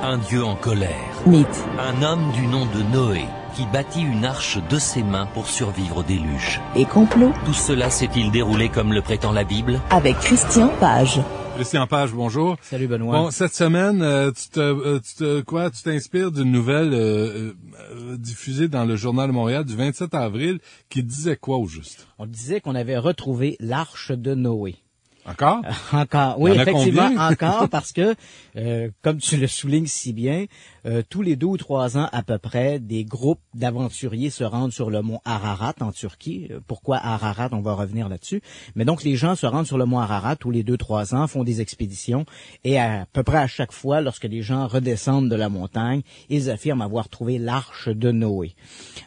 Un Dieu en colère. Mythe. Un homme du nom de Noé qui bâtit une arche de ses mains pour survivre au déluge. Et complot. Tout cela s'est-il déroulé comme le prétend la Bible? Avec Christian Page. Christian Page, bonjour. Salut Benoît. Bon, cette semaine, tu t'inspires d'une nouvelle diffusée dans le Journal de Montréal du 27 avril qui disait quoi au juste? On disait qu'on avait retrouvé l'arche de Noé. Encore? Encore, oui, effectivement, combien? encore, parce que, comme tu le soulignes si bien, tous les 2 ou 3 ans à peu près, des groupes d'aventuriers se rendent sur le mont Ararat en Turquie. Pourquoi Ararat? On va revenir là-dessus. Mais donc, les gens se rendent sur le mont Ararat tous les 2-3 ans, font des expéditions, et à peu près à chaque fois, lorsque les gens redescendent de la montagne, ils affirment avoir trouvé l'arche de Noé.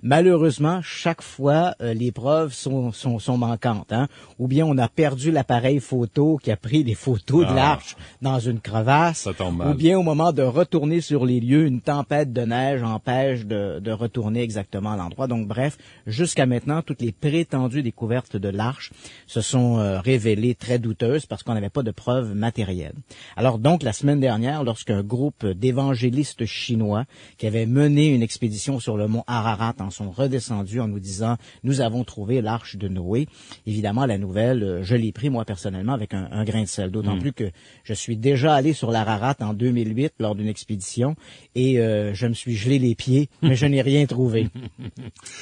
Malheureusement, chaque fois, les preuves sont manquantes, hein? Ou bien on a perdu l'appareil photo qui a pris des photos de l'arche dans une crevasse, Ça tombe mal. ou bien au moment de retourner sur les lieux, une tempête de neige empêche de retourner exactement à l'endroit. Donc bref, jusqu'à maintenant, toutes les prétendues découvertes de l'arche se sont révélées très douteuses parce qu'on n'avait pas de preuves matérielles. Alors donc, la semaine dernière, lorsqu'un groupe d'évangélistes chinois qui avait mené une expédition sur le mont Ararat en sont redescendus en nous disant « Nous avons trouvé l'arche de Noé », évidemment, la nouvelle, je l'ai pris moi personnellement avec un grain de sel, d'autant plus que je suis déjà allé sur l'Ararat en 2008 lors d'une expédition et je me suis gelé les pieds, mais je n'ai rien trouvé.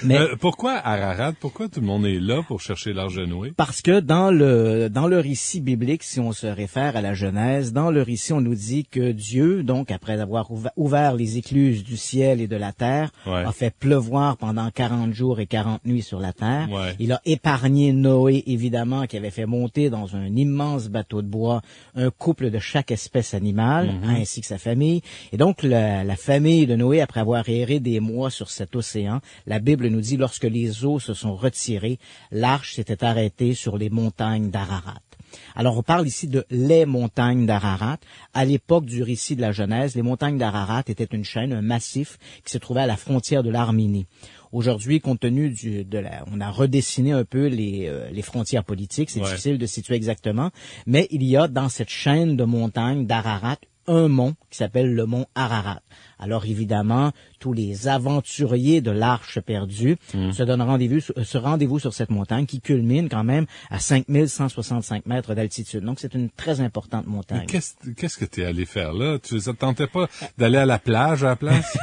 Mais Pourquoi Ararat? Pourquoi tout le monde est là pour chercher l'arche de Noé? parce que dans le récit biblique, si on se réfère à la Genèse, dans le récit, on nous dit que Dieu, donc après avoir ouvert les écluses du ciel et de la terre, a fait pleuvoir pendant 40 jours et 40 nuits sur la terre. Ouais. Il a épargné Noé, évidemment, qui avait fait monter dans un immense bateau de bois un couple de chaque espèce animale, ainsi que sa famille. Et donc, la famille de Noé, après avoir erré des mois sur cet océan, la Bible nous dit, lorsque les eaux se sont retirées, l'arche s'était arrêtée sur les montagnes d'Ararat. Alors, on parle ici de les montagnes d'Ararat. À l'époque du récit de la Genèse, les montagnes d'Ararat étaient une chaîne, un massif qui se trouvait à la frontière de l'Arménie. Aujourd'hui, compte tenu on a redessiné un peu les frontières politiques, c'est difficile de situer exactement, mais il y a dans cette chaîne de montagnes d'Ararat un mont qui s'appelle le mont Ararat. Alors évidemment, tous les aventuriers de l'Arche perdue se donnent rendez-vous sur cette montagne qui culmine quand même à 5165 mètres d'altitude. Donc c'est une très importante montagne. Mais qu'est-ce que t'es allé faire là? Ça te tentait pas d'aller à la plage à la place?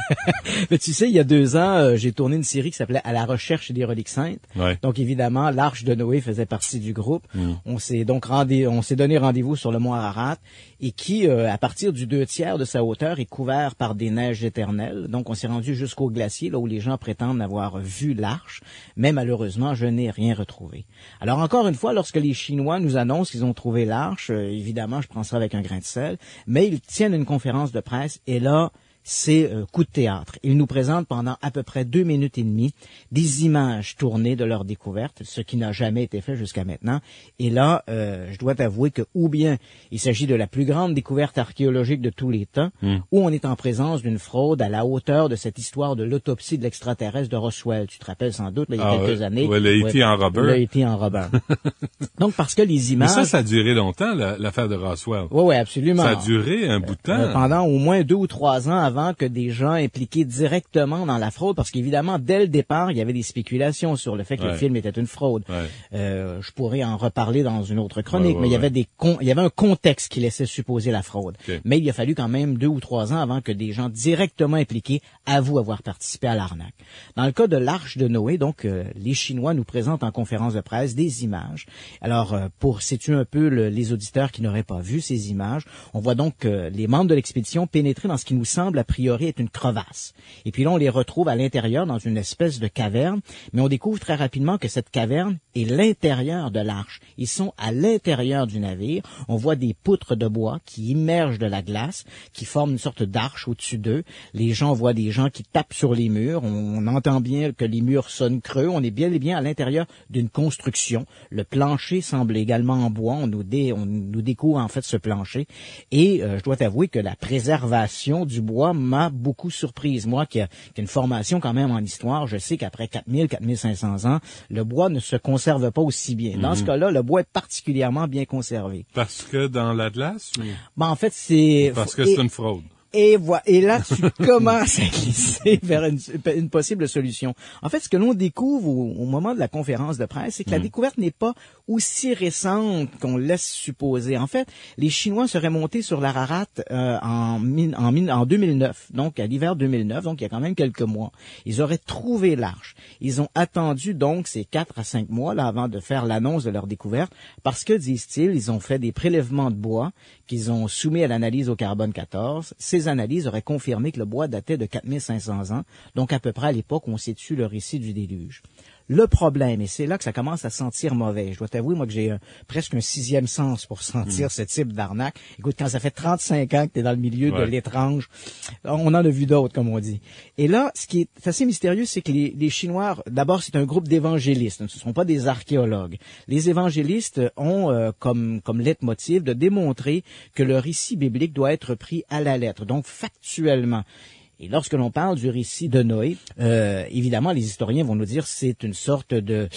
Mais tu sais, il y a 2 ans, j'ai tourné une série qui s'appelait « À la recherche des reliques saintes ». Ouais. Donc évidemment, l'Arche de Noé faisait partie du groupe. On s'est donné rendez-vous sur le mont Ararat et qui, à partir du 2/3 de sa hauteur, est couvert par des neiges éternelles. Donc on s'est rendu jusqu'au glacier, là où les gens prétendent avoir vu l'arche, mais malheureusement, je n'ai rien retrouvé. Alors encore une fois, lorsque les Chinois nous annoncent qu'ils ont trouvé l'arche, évidemment, je prends ça avec un grain de sel, mais ils tiennent une conférence de presse et là, c'est coup de théâtre. Ils nous présentent pendant à peu près 2 minutes et demie des images tournées de leur découverte, ce qui n'a jamais été fait jusqu'à maintenant. Et là, je dois t'avouer que ou bien il s'agit de la plus grande découverte archéologique de tous les temps, ou on est en présence d'une fraude à la hauteur de cette histoire de l'autopsie de l'extraterrestre de Roswell. Tu te rappelles sans doute, là, il y a quelques années. Ouais, le E.T. en rubber. Le E.T. en rubber. Donc, parce que les images... Mais ça a duré longtemps, l'affaire de Roswell. Oui, absolument. Ça a duré un bout de temps. Pendant au moins 2 ou 3 ans avant que des gens impliqués directement dans la fraude, parce qu'évidemment, dès le départ, il y avait des spéculations sur le fait que le film était une fraude. Je pourrais en reparler dans une autre chronique, mais il y avait un contexte qui laissait supposer la fraude. Okay. Mais il a fallu quand même 2 ou 3 ans avant que des gens directement impliqués avouent avoir participé à l'arnaque. Dans le cas de l'Arche de Noé, donc, les Chinois nous présentent en conférence de presse des images. Alors, pour situer un peu les auditeurs qui n'auraient pas vu ces images, on voit donc les membres de l'expédition pénétrer dans ce qui nous semble a priori être une crevasse. Et puis là, on les retrouve à l'intérieur dans une espèce de caverne, mais on découvre très rapidement que cette caverne est l'intérieur de l'arche. Ils sont à l'intérieur du navire. On voit des poutres de bois qui immergent de la glace, qui forment une sorte d'arche au-dessus d'eux. Les gens voient des gens qui tapent sur les murs. On entend bien que les murs sonnent creux. On est bien et bien à l'intérieur d'une construction. Le plancher semble également en bois. On nous découvre en fait ce plancher. Et je dois t'avouer que la préservation du bois m'a beaucoup surprise. Moi, qui a une formation quand même en histoire, je sais qu'après 4500 ans, le bois ne se conserve pas aussi bien. Dans ce cas-là, le bois est particulièrement bien conservé. Parce que dans l'Atlas? Ou... Ben, en fait, c'est... Parce que c'est une fraude. Et là, tu commences à glisser vers une possible solution. En fait, ce que l'on découvre au moment de la conférence de presse, c'est que la découverte n'est pas aussi récente qu'on laisse supposer. En fait, les Chinois seraient montés sur l'Ararat en 2009, donc à l'hiver 2009, donc il y a quand même quelques mois. Ils auraient trouvé l'arche. Ils ont attendu donc ces 4 à 5 mois là avant de faire l'annonce de leur découverte, parce que, disent-ils, ils ont fait des prélèvements de bois qu'ils ont soumis à l'analyse au carbone 14. Ces analyses auraient confirmé que le bois datait de 4500 ans, donc à peu près à l'époque où on situe le récit du déluge. Le problème, et c'est là que ça commence à sentir mauvais, je dois t'avouer, moi, que j'ai presque un 6e sens pour sentir ce type d'arnaque. Écoute, quand ça fait 35 ans que tu es dans le milieu de l'étrange, on en a vu d'autres, comme on dit. Et là, ce qui est assez mystérieux, c'est que les Chinois, d'abord, c'est un groupe d'évangélistes, ce ne sont pas des archéologues. Les évangélistes ont comme leitmotiv de démontrer que le récit biblique doit être pris à la lettre, donc factuellement. Et lorsque l'on parle du récit de Noé, évidemment, les historiens vont nous dire c'est une sorte de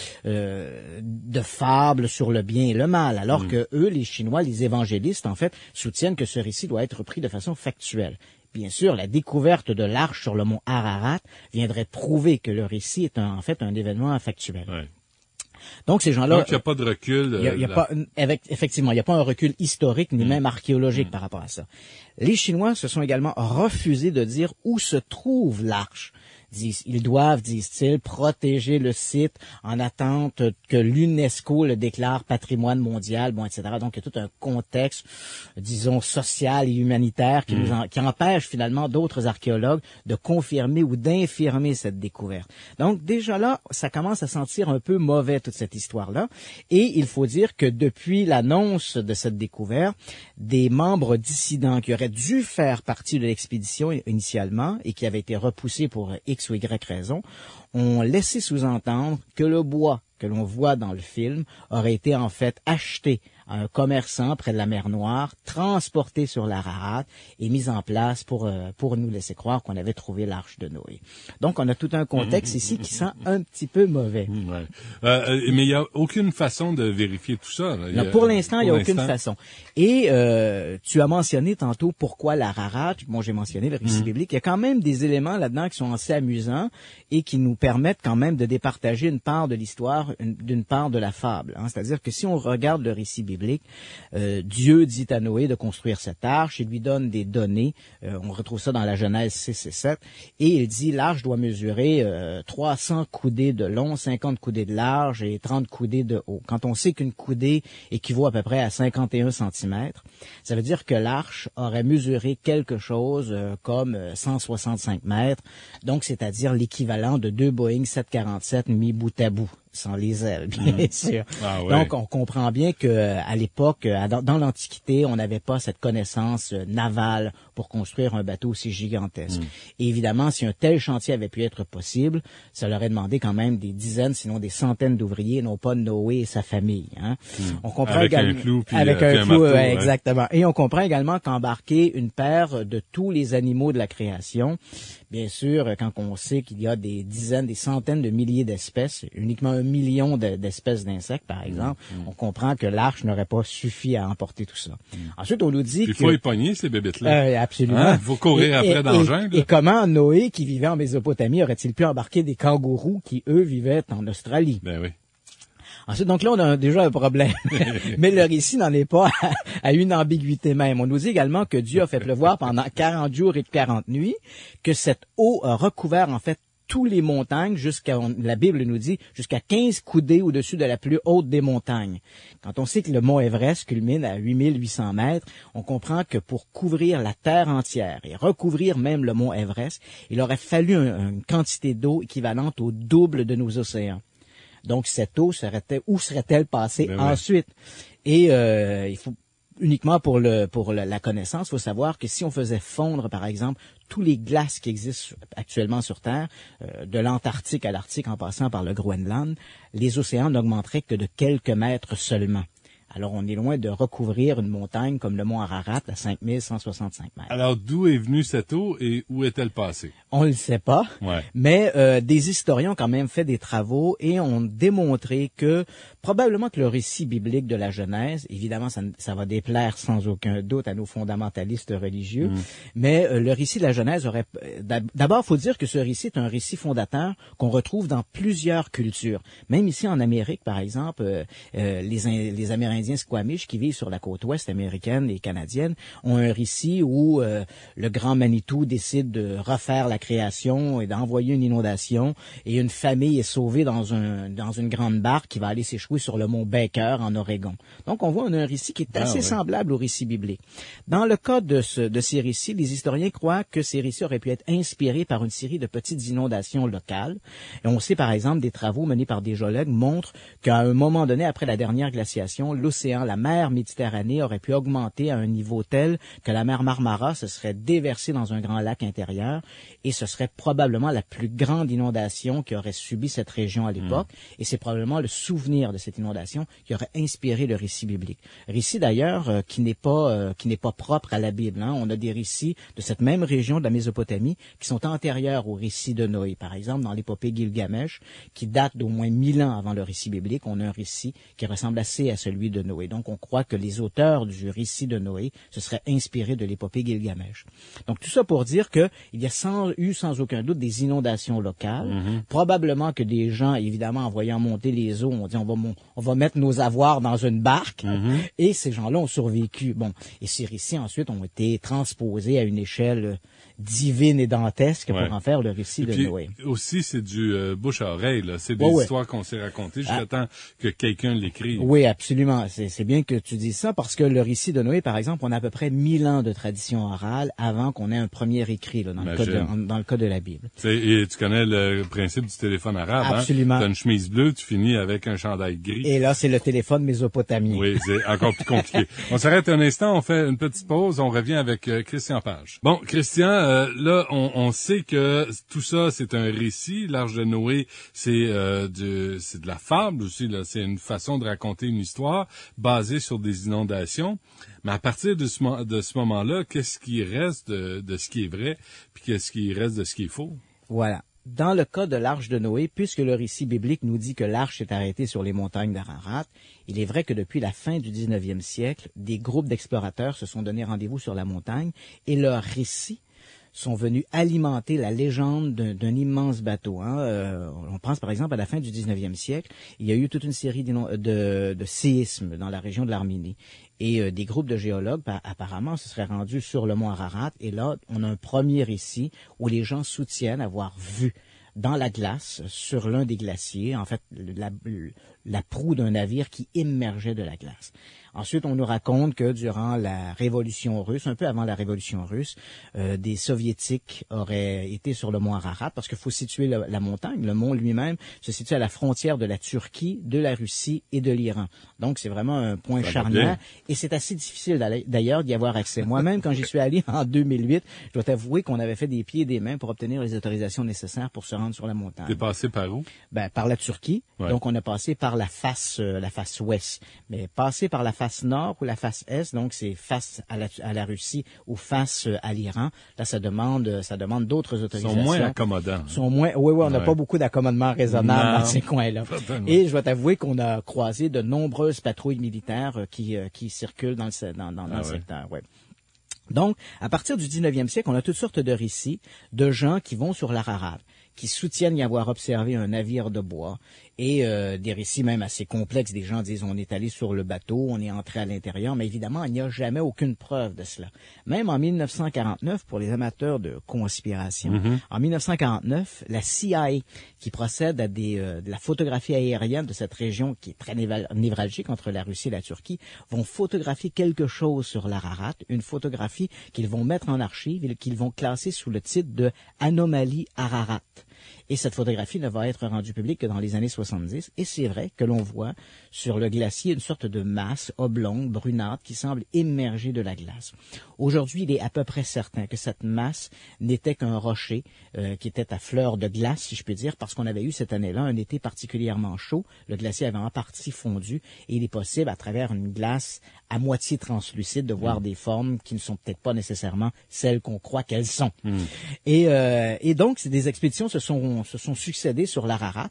fable sur le bien et le mal, alors que eux, les Chinois, les évangélistes, en fait, soutiennent que ce récit doit être pris de façon factuelle. Bien sûr, la découverte de l'arche sur le mont Ararat viendrait prouver que le récit est en fait un événement factuel. Ouais. Donc, ces gens-là... Donc, il n'y a pas de recul. Effectivement, il n'y a pas un recul historique ni même archéologique par rapport à ça. Les Chinois se sont également refusés de dire où se trouve l'arche. Ils doivent, disent-ils, protéger le site en attente que l'UNESCO le déclare patrimoine mondial, bon, etc. Donc, il y a tout un contexte, disons, social et humanitaire qui empêche finalement d'autres archéologues de confirmer ou d'infirmer cette découverte. Donc, déjà là, ça commence à sentir un peu mauvais, toute cette histoire-là. Et il faut dire que depuis l'annonce de cette découverte, des membres dissidents qui auraient dû faire partie de l'expédition initialement et qui avaient été repoussés pour X ou Y raison, ont laissé sous-entendre que le bois que l'on voit dans le film aurait été en fait acheté à un commerçant près de la mer Noire, transporté sur l'Ararat et mis en place pour nous laisser croire qu'on avait trouvé l'arche de Noé. Donc, on a tout un contexte ici qui sent un petit peu mauvais. Ouais. Mais il n'y a aucune façon de vérifier tout ça. Là. Pour l'instant, il n'y a aucune façon. Et tu as mentionné tantôt pourquoi l'Ararat. Bon, j'ai mentionné le récit biblique. Il y a quand même des éléments là-dedans qui sont assez amusants et qui nous permettent quand même de départager une part de l'histoire d'une part de la fable. Hein. C'est-à-dire que si on regarde le récit biblique, Dieu dit à Noé de construire cette arche, il lui donne des données, on retrouve ça dans la Genèse 6 et 7, et il dit l'arche doit mesurer 300 coudées de long, 50 coudées de large et 30 coudées de haut. Quand on sait qu'une coudée équivaut à peu près à 51 cm, ça veut dire que l'arche aurait mesuré quelque chose comme 165 mètres, donc c'est-à-dire l'équivalent de 2 Boeing 747 mis bout à bout. Sans les ailes, bien sûr. Ah ouais. Donc, on comprend bien que à l'époque, dans l'Antiquité, on n'avait pas cette connaissance navale pour construire un bateau aussi gigantesque. Et évidemment, si un tel chantier avait pu être possible, ça leur aurait demandé quand même des dizaines, sinon des centaines d'ouvriers, non pas Noé et sa famille. Hein. On comprend avec également, un clou, puis avec un clou, exactement. Et on comprend également qu'embarquer une paire de tous les animaux de la création, bien sûr, quand on sait qu'il y a des dizaines, des centaines de milliers d'espèces, uniquement 1 million d'espèces d'insectes, par exemple, on comprend que l'arche n'aurait pas suffi à emporter tout ça. Ensuite, on nous dit il faut y pogner, ces bébêtes-là. Absolument. Il faut courir après dans le jungle. Et comment Noé, qui vivait en Mésopotamie, aurait-il pu embarquer des kangourous qui, eux, vivaient en Australie? Ben oui. Ensuite, donc là, on a déjà un problème. Mais le récit n'en est pas à une ambiguïté même. On nous dit également que Dieu a fait pleuvoir pendant 40 jours et 40 nuits, que cette eau a recouvert, en fait, tous les montagnes la Bible nous dit, jusqu'à 15 coudées au-dessus de la plus haute des montagnes. Quand on sait que le mont Everest culmine à 8800 mètres, on comprend que pour couvrir la Terre entière et recouvrir même le mont Everest, il aurait fallu une quantité d'eau équivalente au double de nos océans. Donc, cette eau où serait-elle passée ensuite? Et il faut uniquement pour la connaissance, il faut savoir que si on faisait fondre, par exemple, tous les glaces qui existent actuellement sur Terre, de l'Antarctique à l'Arctique en passant par le Groenland, les océans n'augmenteraient que de quelques mètres seulement. Alors, on est loin de recouvrir une montagne comme le mont Ararat à 5165 mètres. Alors, d'où est venue cette eau et où est-elle passée? On le sait pas, Ouais. mais des historiens ont quand même fait des travaux et ont démontré que probablement que le récit biblique de la Genèse, évidemment ça va déplaire sans aucun doute à nos fondamentalistes religieux, mais le récit de la Genèse aurait... D'abord, il faut dire que ce récit est un récit fondateur qu'on retrouve dans plusieurs cultures. Même ici en Amérique, par exemple, les Amérindiens Squamish qui vivent sur la côte ouest américaine et canadienne ont un récit où le grand Manitou décide de refaire la création et d'envoyer une inondation et une famille est sauvée dans une grande barque qui va aller s'échouer sur le mont Baker en Oregon. Donc on voit un récit qui est assez semblable au récit biblique. Dans le cas de ces récits, les historiens croient que ces récits auraient pu être inspirés par une série de petites inondations locales. Et on sait par exemple des travaux menés par des géologues montrent qu'à un moment donné, après la dernière glaciation, l'océan, la mer Méditerranée aurait pu augmenter à un niveau tel que la mer Marmara se serait déversée dans un grand lac intérieur et ce serait probablement la plus grande inondation qui aurait subi cette région à l'époque. Et c'est probablement le souvenir de cette inondation qui aurait inspiré le récit biblique. Récit d'ailleurs qui n'est pas propre à la Bible. Hein. On a des récits de cette même région de la Mésopotamie qui sont antérieurs au récit de Noé. Par exemple, dans l'épopée Gilgamesh, qui date d'au moins 1000 ans avant le récit biblique, on a un récit qui ressemble assez à celui de Noé. Donc on croit que les auteurs du récit de Noé se seraient inspirés de l'épopée Gilgamesh. Donc tout ça pour dire que il y a sans aucun doute des inondations locales. Probablement que des gens, évidemment, en voyant monter les eaux, ont dit on va mettre nos avoirs dans une barque. Et ces gens-là ont survécu. Bon, et ces récits ensuite ont été transposés à une échelle divine et dantesque pour en faire le récit de Noé. Aussi, c'est du bouche à oreille, là. C'est des histoires qu'on s'est racontées jusqu'à temps que quelqu'un l'écrive. Oui, absolument. C'est bien que tu dises ça parce que le récit de Noé, par exemple, on a à peu près 1000 ans de tradition orale avant qu'on ait un premier écrit là, dans le cas de la Bible. Et tu connais le principe du téléphone arabe. Absolument. Hein? Tu as une chemise bleue, tu finis avec un chandail gris. Et là, c'est le téléphone mésopotamien. Oui, c'est encore plus compliqué. On s'arrête un instant, on fait une petite pause, on revient avec Christian Page. Bon, Christian, là, on sait que tout ça, c'est un récit. L'Arche de Noé, c'est de la fable aussi. Là, c'est une façon de raconter une histoire basée sur des inondations. Mais à partir de ce moment-là, qu'est-ce qui reste de ce qui est vrai, puis qu'est-ce qui reste de ce qui est faux? Voilà. Dans le cas de l'Arche de Noé, puisque le récit biblique nous dit que l'Arche s'est arrêtée sur les montagnes d'Ararat, il est vrai que depuis la fin du 19e siècle, des groupes d'explorateurs se sont donné rendez-vous sur la montagne et leurs récits sont venus alimenter la légende d'un immense bateau. Hein. On pense par exemple à la fin du 19e siècle, il y a eu toute une série de séismes dans la région de l'Arménie. Et des groupes de géologues, apparemment, se seraient rendus sur le mont Ararat. Et là, on a un premier récit où les gens soutiennent avoir vu dans la glace, sur l'un des glaciers, en fait, la proue d'un navire qui émergeait de la glace. Ensuite, on nous raconte que durant la Révolution russe, un peu avant la Révolution russe, des Soviétiques auraient été sur le mont Ararat, parce qu'il faut situer la montagne. Le mont lui-même se situe à la frontière de la Turquie, de la Russie et de l'Iran. Donc, c'est vraiment un point charnière. Et c'est assez difficile d'ailleurs d'y avoir accès. Moi-même, quand j'y suis allé en 2008, je dois t'avouer qu'on avait fait des pieds et des mains pour obtenir les autorisations nécessaires pour se rendre sur la montagne. T'es passé par où? Par la Turquie. Ouais. Donc, on a passé par la face ouest. Mais passer par la face nord ou la face est, donc c'est face à la Russie ou face à l'Iran. Là, ça demande d'autres autorisations. Ils sont moins accommodants. On n'a pas beaucoup d'accommodements raisonnables dans ces coins-là. Et je dois t'avouer qu'on a croisé de nombreuses patrouilles militaires qui circulent dans le secteur. Ouais. Donc, à partir du 19e siècle, on a toutes sortes de récits de gens qui vont sur l'Ararat, qui soutiennent y avoir observé un navire de bois et des récits même assez complexes. Des gens disent on est allé sur le bateau, on est entré à l'intérieur, mais évidemment, il n'y a jamais aucune preuve de cela. Même en 1949, pour les amateurs de conspiration, en 1949, la CIA, qui procède à de la photographie aérienne de cette région qui est très névralgique entre la Russie et la Turquie, vont photographier quelque chose sur l'Ararat, une photographie qu'ils vont mettre en archive et qu'ils vont classer sous le titre de Anomalie Ararat. Et cette photographie ne va être rendue publique que dans les années 70. Et c'est vrai que l'on voit sur le glacier une sorte de masse oblongue, brunâtre, qui semble émerger de la glace. Aujourd'hui, il est à peu près certain que cette masse n'était qu'un rocher qui était à fleur de glace, si je peux dire, parce qu'on avait eu cette année-là un été particulièrement chaud. Le glacier avait en partie fondu et il est possible, à travers une glace à moitié translucide, de voir des formes qui ne sont peut-être pas nécessairement celles qu'on croit qu'elles sont. Et donc, des expéditions se sont succédées sur l'Ararat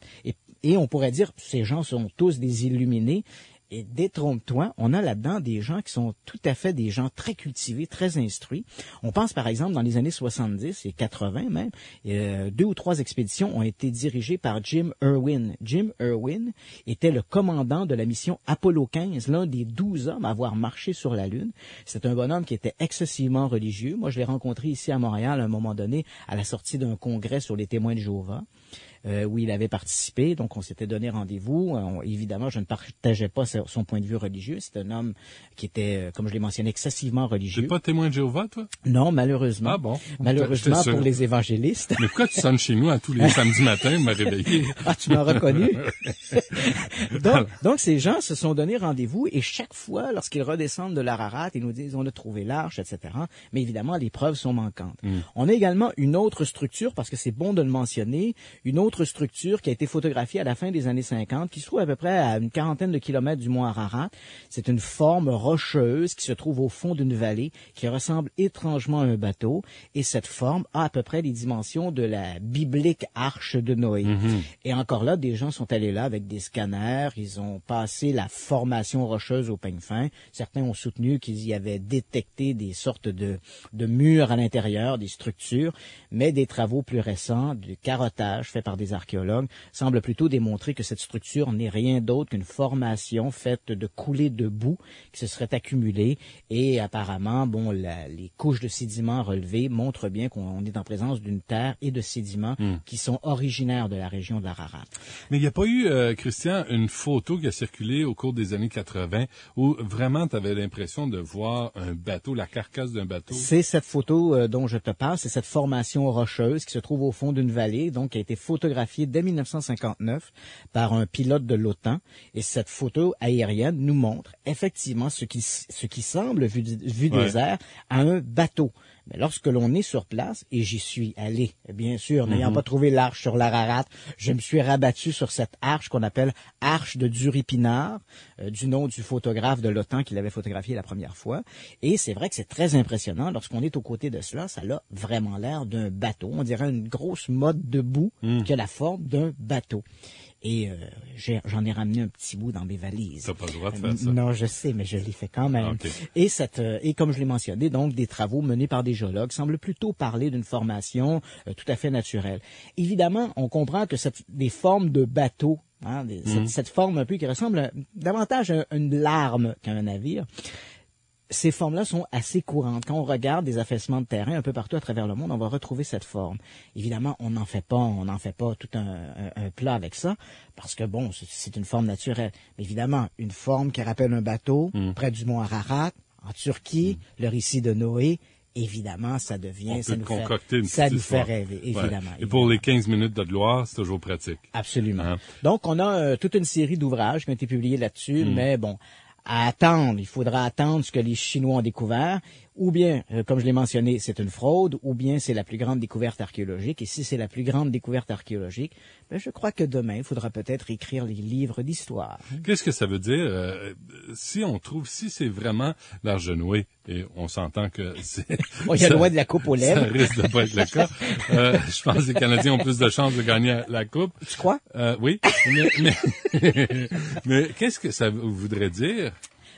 et on pourrait dire ces gens sont tous des illuminés. Et détrompe-toi, on a là-dedans des gens qui sont tout à fait des gens très cultivés, très instruits. On pense par exemple dans les années 70 et 80 même, 2 ou 3 expéditions ont été dirigées par Jim Irwin. Jim Irwin était le commandant de la mission Apollo 15, l'un des 12 hommes à avoir marché sur la Lune. C'est un bonhomme qui était excessivement religieux. Moi, je l'ai rencontré ici à Montréal à un moment donné à la sortie d'un congrès sur les témoins de Jéhovah. Où il avait participé, donc on s'était donné rendez-vous. Évidemment, je ne partageais pas son point de vue religieux. C'est un homme qui était, comme je l'ai mentionné, excessivement religieux. T'es pas témoin de Jéhovah, toi? Non, malheureusement. Ah bon? Malheureusement pour les évangélistes. Mais pourquoi tu sonnes chez nous à tous les samedis matins, me réveiller? Ah, tu m'as reconnu? donc, ces gens se sont donné rendez-vous et chaque fois, lorsqu'ils redescendent de l'Ararat, ils nous disent on a trouvé l'arche, etc. Mais évidemment, les preuves sont manquantes. On a également une autre structure, parce que c'est bon de le mentionner, une autre structure qui a été photographiée à la fin des années 50, qui se trouve à peu près à une quarantaine de kilomètres du mont Ararat. C'est une forme rocheuse qui se trouve au fond d'une vallée, qui ressemble étrangement à un bateau, et cette forme a à peu près les dimensions de la biblique arche de Noé. Et encore là, des gens sont allés là avec des scanners, ils ont passé la formation rocheuse au peigne fin. Certains ont soutenu qu'ils y avaient détecté des sortes de murs à l'intérieur, des structures, mais des travaux plus récents, du carottage fait par des archéologues, semblent plutôt démontrer que cette structure n'est rien d'autre qu'une formation faite de coulées de boue qui se seraient accumulées et apparemment, les couches de sédiments relevées montrent bien qu'on est en présence d'une terre et de sédiments qui sont originaires de la région de l'Ararat. Mais il n'y a pas eu, Christian, une photo qui a circulé au cours des années 80 où vraiment tu avais l'impression de voir un bateau, la carcasse d'un bateau? C'est cette photo dont je te parle, c'est cette formation rocheuse qui se trouve au fond d'une vallée, donc qui a été photographiée dès 1959 par un pilote de l'OTAN. Et cette photo aérienne nous montre effectivement ce qui semble, vu des airs, à un bateau. Mais lorsque l'on est sur place, et j'y suis allé, bien sûr, n'ayant pas trouvé l'arche sur l'Ararat, je me suis rabattu sur cette arche qu'on appelle arche de Dury-Pinard, du nom du photographe de l'OTAN qui l'avait photographié la première fois. Et c'est vrai que c'est très impressionnant. Lorsqu'on est aux côtés de cela, ça a vraiment l'air d'un bateau. On dirait une grosse motte de boue qui a la forme d'un bateau. Et j'en ai ramené un petit bout dans mes valises. T'as pas le droit de faire ça. Non, je sais, mais je l'ai fait quand même. Okay. Et comme je l'ai mentionné, donc des travaux menés par des géologues semblent plutôt parler d'une formation tout à fait naturelle. Évidemment, on comprend que des formes de bateaux, cette forme un peu qui ressemble davantage à une larme qu'à un navire, ces formes-là sont assez courantes. Quand on regarde des affaissements de terrain un peu partout à travers le monde, on va retrouver cette forme. Évidemment, on n'en fait pas tout un plat avec ça, parce que c'est une forme naturelle. Mais évidemment, une forme qui rappelle un bateau, près du mont Ararat, en Turquie, le récit de Noé, évidemment, ça nous fait rêver, évidemment. Et pour les 15 minutes de gloire, c'est toujours pratique. Absolument. Donc, on a toute une série d'ouvrages qui ont été publiés là-dessus, mais à attendre, il faudra attendre ce que les Chinois ont découvert, ou bien, comme je l'ai mentionné, c'est une fraude, ou bien c'est la plus grande découverte archéologique, et si c'est la plus grande découverte archéologique, je crois que demain, il faudra peut-être écrire les livres d'histoire. Qu'est-ce que ça veut dire, si c'est vraiment l'arche de Noé, et on s'entend que c'est... Il y a loin de la coupe aux lèvres. Ça risque de pas être le cas. Je pense que les Canadiens ont plus de chances de gagner la coupe. Tu crois? Oui, mais qu'est-ce que ça voudrait dire?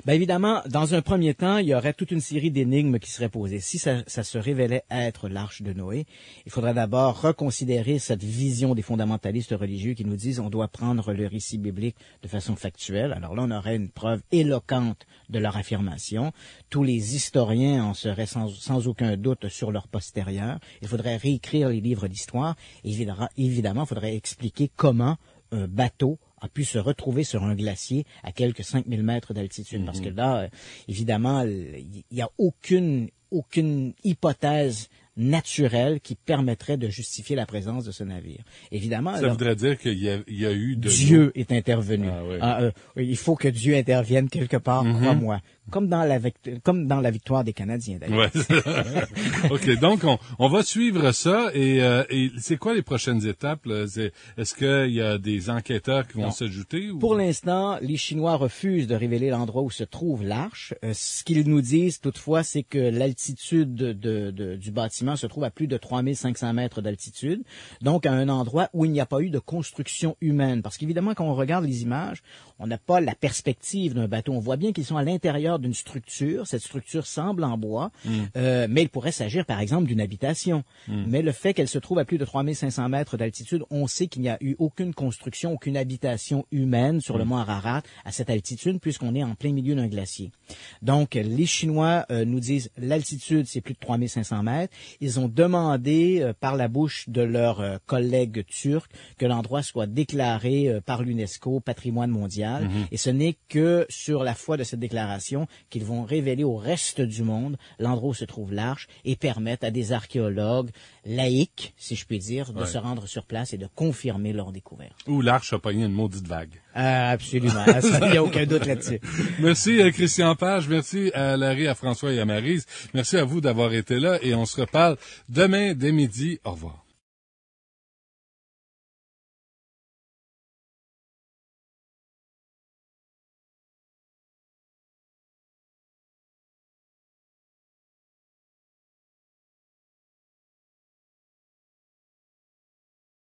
Évidemment, dans un premier temps, il y aurait toute une série d'énigmes qui seraient posées. Si ça se révélait être l'arche de Noé, il faudrait d'abord reconsidérer cette vision des fondamentalistes religieux qui nous disent on doit prendre le récit biblique de façon factuelle. Alors là, on aurait une preuve éloquente de leur affirmation. Tous les historiens en seraient sans aucun doute sur leur postérieur. Il faudrait réécrire les livres d'histoire. Évidemment, il faudrait expliquer comment un bateau a pu se retrouver sur un glacier à quelques 5000 mètres d'altitude. Parce que là, évidemment, il n'y a aucune hypothèse naturelle qui permettrait de justifier la présence de ce navire. Évidemment, ça voudrait dire qu'il y a eu de Dieu est intervenu. Ah, oui. Il faut que Dieu intervienne quelque part, crois-moi. Comme dans la victoire des Canadiens, d'ailleurs. Ouais. OK, donc on va suivre ça et c'est quoi les prochaines étapes là? Est-ce qu'il y a des enquêteurs qui vont s'ajouter ou... Pour l'instant, les Chinois refusent de révéler l'endroit où se trouve l'arche. Ce qu'ils nous disent toutefois, c'est que l'altitude du bâtiment se trouve à plus de 3500 mètres d'altitude, donc à un endroit où il n'y a pas eu de construction humaine. Parce qu'évidemment, quand on regarde les images, on n'a pas la perspective d'un bateau. On voit bien qu'ils sont à l'intérieur d'une structure. Cette structure semble en bois, mais il pourrait s'agir, par exemple, d'une habitation. Mais le fait qu'elle se trouve à plus de 3500 mètres d'altitude, on sait qu'il n'y a eu aucune construction, aucune habitation humaine sur le mont Ararat à cette altitude, puisqu'on est en plein milieu d'un glacier. Donc, les Chinois nous disent l'altitude, c'est plus de 3500 mètres. Ils ont demandé par la bouche de leurs collègues turcs que l'endroit soit déclaré par l'UNESCO patrimoine mondial. Et ce n'est que sur la foi de cette déclaration qu'ils vont révéler au reste du monde l'endroit où se trouve l'arche et permettre à des archéologues laïcs, si je puis dire, de se rendre sur place et de confirmer leur découverte. Ou l'arche a pogné une maudite vague. Absolument, il n'y a aucun doute là-dessus. Merci Christian Page, merci à Larry, à François et à Maryse. Merci à vous d'avoir été là et on se reparle demain dès midi. Au revoir.